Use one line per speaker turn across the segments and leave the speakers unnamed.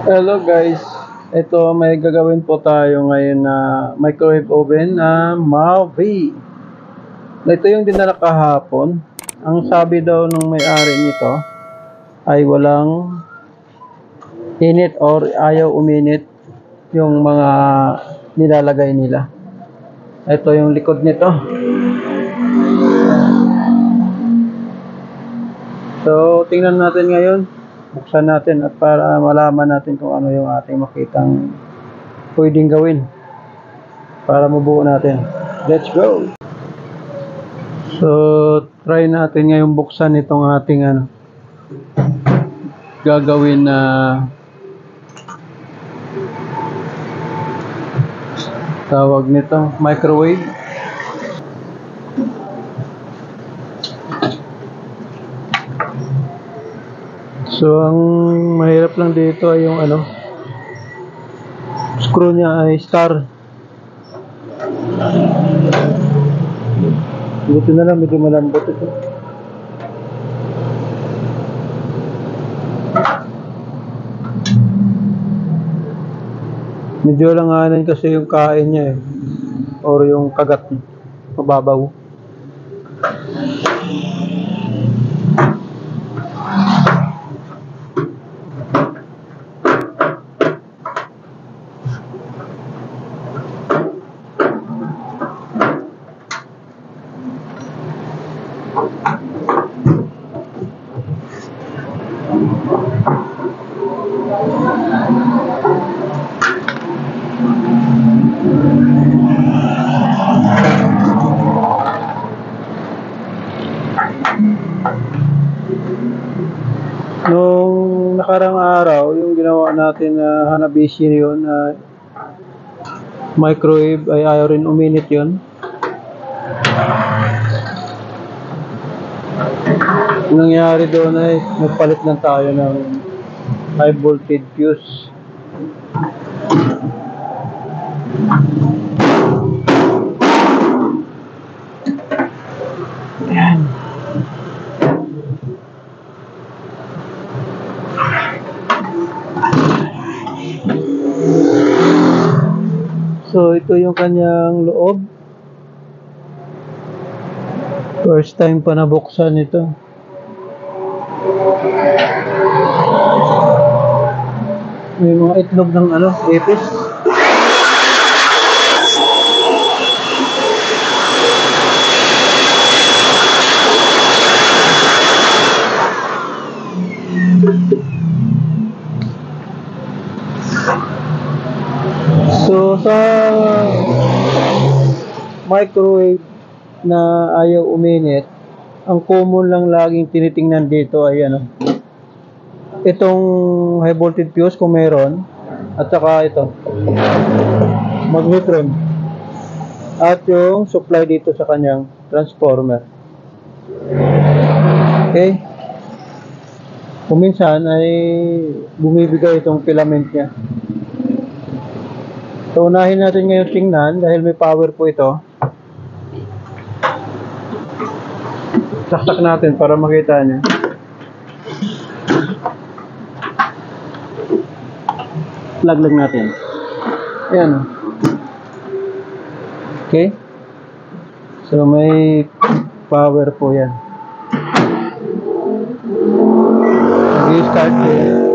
Hello guys, ito may gagawin po tayo ngayon na microwave oven na Mavi. Ito yung dinala kahapon. Ang sabi daw ng may-ari nito ay walang init or ayaw uminit yung mga nilalagay nila. Ito yung likod nito. So, tingnan natin ngayon. Buksan natin at para malaman natin kung ano yung ating makitang pwedeng gawin para mabuo natin. Let's go! So, try natin ngayon buksan itong ating gagawin na tawag nito, microwave. So, ang mahirap lang dito ay yung screw niya ay star. Buti na lang, medyo malambot ito. Medyo langanan kasi yung kain niya or yung kagat niya. Mababaw. Nung nakarang araw, yung ginawa natin na Hanabishi yun, microwave ay ayaw rin uminit yun. Yung nangyari doon ay nagpalit lang tayo ng high voltage fuse. Ayan. So, ito yung kanyang loob. First time pa nabuksan ito. May mga itlog ng ipis. So, sa microwave na ayaw uminit, ang common lang laging tinitingnan dito ay itong high voltage fuse kung meron, at saka ito magnetron at yung supply dito sa kanyang transformer. Okay, kung minsan ay bumibigay itong filament nya. So, unahin natin ngayon tingnan dahil may power po ito. Saksak natin para makita niya. Plug lang natin. Ayan. Okay. So, may power po yan. Nag-start din.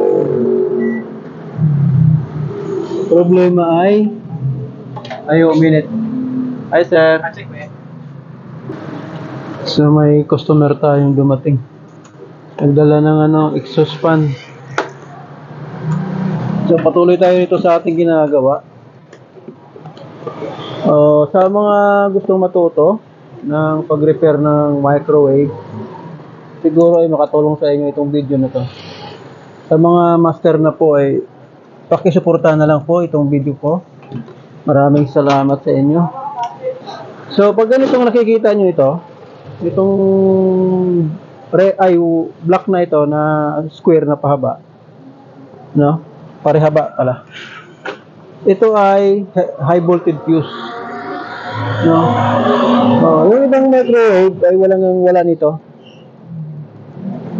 Problema ay ayaw uminit. Hi sir. So may customer tayong dumating. Nagdala ng exhaust fan. So patuloy tayo nito sa ating ginagawa. Sa mga gustong matuto ng pag-repair ng microwave, siguro ay makatulong sa inyo itong video na to. Sa mga master na po ay pakisuportahan na lang po itong video ko. Maraming salamat sa inyo. So pag ganitong nakikita nyo itong block na ito na square na pahaba, parehaba pala, ito ay high voltage fuse, yung ibang microwave ay wala nito,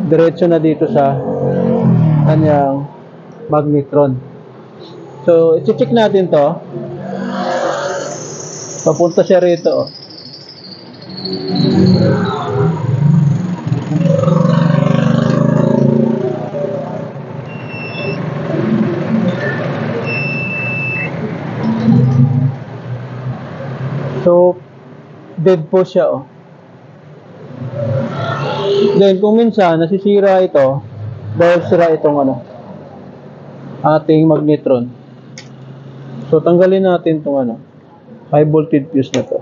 diretso na dito sa kanyang magnetron. So, i-check natin to. Papunta siya rito. Oh. So, dead po siya. Oh. Then, kung minsan, nasisira ito, dahil sira itong ating magnetron. So, tanggalin natin itong high voltage fuse na to.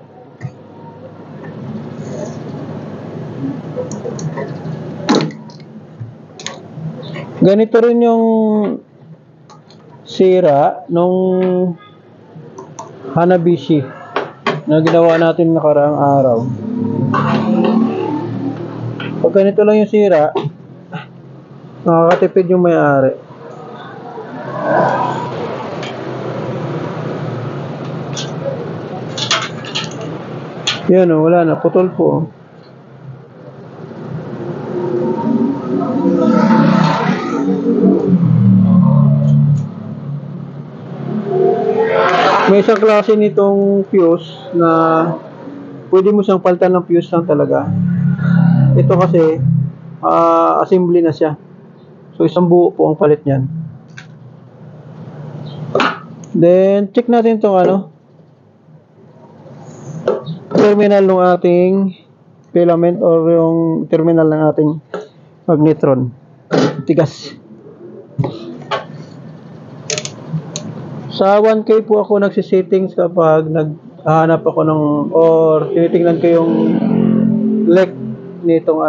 Ganito rin yung sira nung Hanabishi na ginawa natin nakaraang araw. Pag ganito lang yung sira, nakakatipid yung may-ari. Yan o, wala na, putol po. May isang klase nitong fuse na pwede mo siyang palitan ng fuse lang talaga. Ito kasi assembly na siya. So isang buo po ang palit niyan. Then check natin itong terminal ng ating filament or yung terminal ng ating magnetron. Tigas. Sa 1K po ako nagsisettings kapag naghahanap ako ng or tinitingnan ko yung lek nitong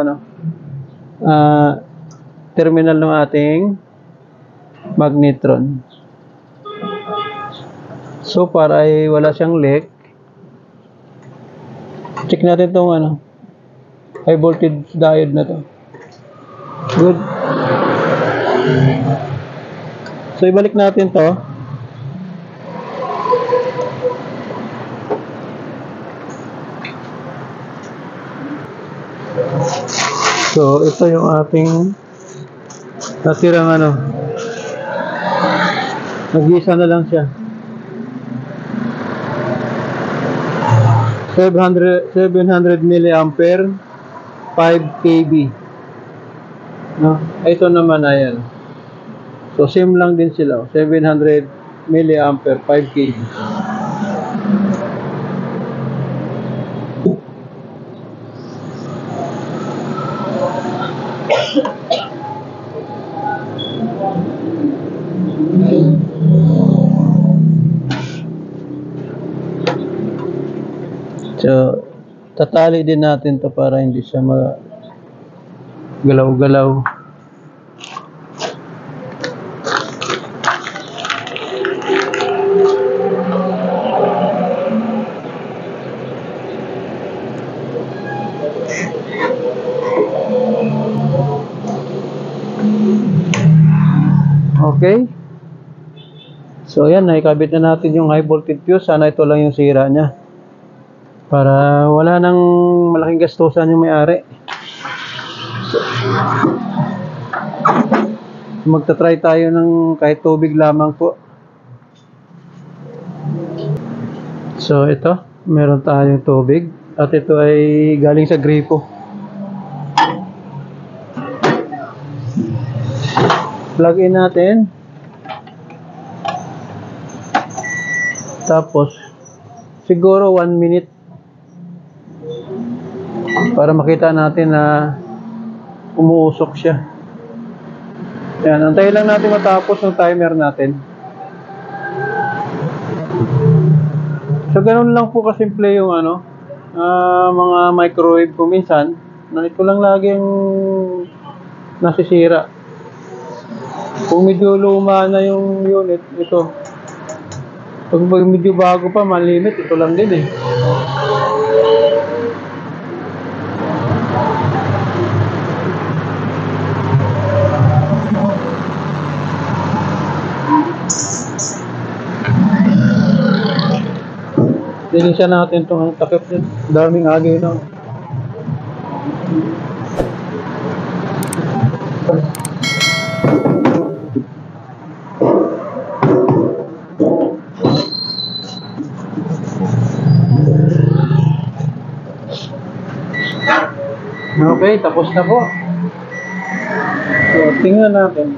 terminal ng ating magnetron. So para ay wala siyang lek, check natin itong high voltage diode na to. Good. So ibalik natin to. So, ito yung ating natirang nag-isa na lang siya. 700 milliampere, 5 kV. No? Ito naman ayan. So, same lang din sila. 700 milliampere, 5 kV. So, tatali din natin to para hindi siya magalaw-galaw. Okay. So, yan. Naikabit na natin yung high voltage fuse. Sana ito lang yung sira niya. Para wala nang malaking gastusan yung may-ari. So, magta-try tayo ng kahit tubig lamang po. So, ito. Meron tayong tubig. At ito ay galing sa gripo. Plug in natin. Tapos, siguro 1 minute. Para makita natin na umuusok siya. Yan, antayin lang natin matapos ng timer natin. So, ganun lang po kasimple yung mga microwave ko minsan. Na ito lang lagi yung nasisira. Kung medyo luma na yung unit, ito. Pag medyo bago pa, malimit, ito lang din eh. Linisan natin itong takip niya. Daming agay na. Okay, tapos na po. So, tingnan natin.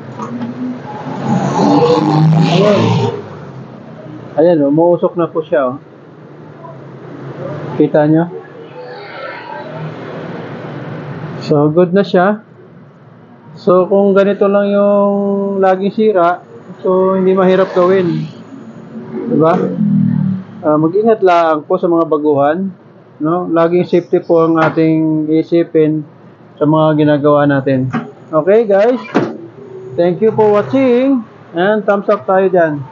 Ayan. Ayan, umuusok na po siya. Oh. Kita nyo? So, good na siya. So, kung ganito lang yung laging sira, so, hindi mahirap gawin. Diba? Mag-ingat lang po sa mga baguhan. No? Laging safety po ang ating isipin sa mga ginagawa natin. Okay, guys? Thank you for watching. And thumbs up tayo dyan.